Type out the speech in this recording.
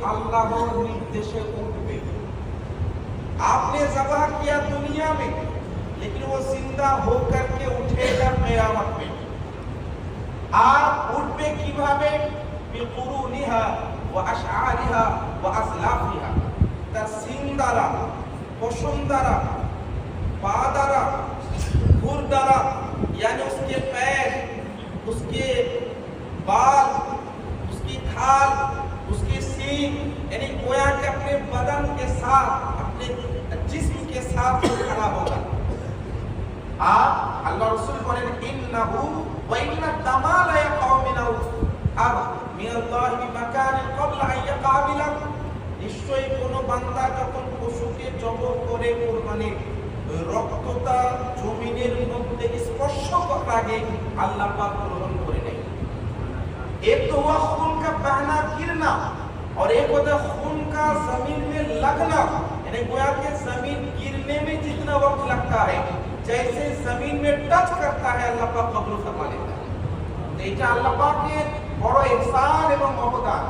अल्लाह निर्देश उठबे। आपने ज़बह किया दुनिया में, लेकिन वो जिंदा होकर के उठेगा क़यामत में। आप उठबे किभाबे? बिकुरूनिहा व अशआरिहा व असलाफिहा, तार सिंग द्वारा, पशम द्वारा, पा द्वारा, खुर द्वारा, यानी उसके पैर, उसके बाल, उसकी खाल, उसकी सींग, यानी गोया के अपने बदन के साथ, अपने जिस्म के साथ खड़ा होगा। अल्लाह रसूल बोलेन इन्नहु व इन्ना तमाल यक़अ मिनल अर्द मिनल्लाहि बिमकानिन क़ब्ल अन यक़ाबिला। নিশ্চয়ই কোনো বান্দা যখন পশুকে জবাই করে কুরবানির রক্তটা জমিনের মধ্যে স্পর্শ করার আগে আল্লাহ পাক গ্রহণ করে নেয়। एक तो हुआ खून का बहना गिरना और एक होता है खून का जमीन में लगना, यानी गोया के जमीन गिरने में जितना वक्त लगता है, जैसे जमीन में टच करता है अल्लाह पाक कबूल फरमा लेता है। तो এটা আল্লাহ পাকের বড় ইহসান এবং অবদান।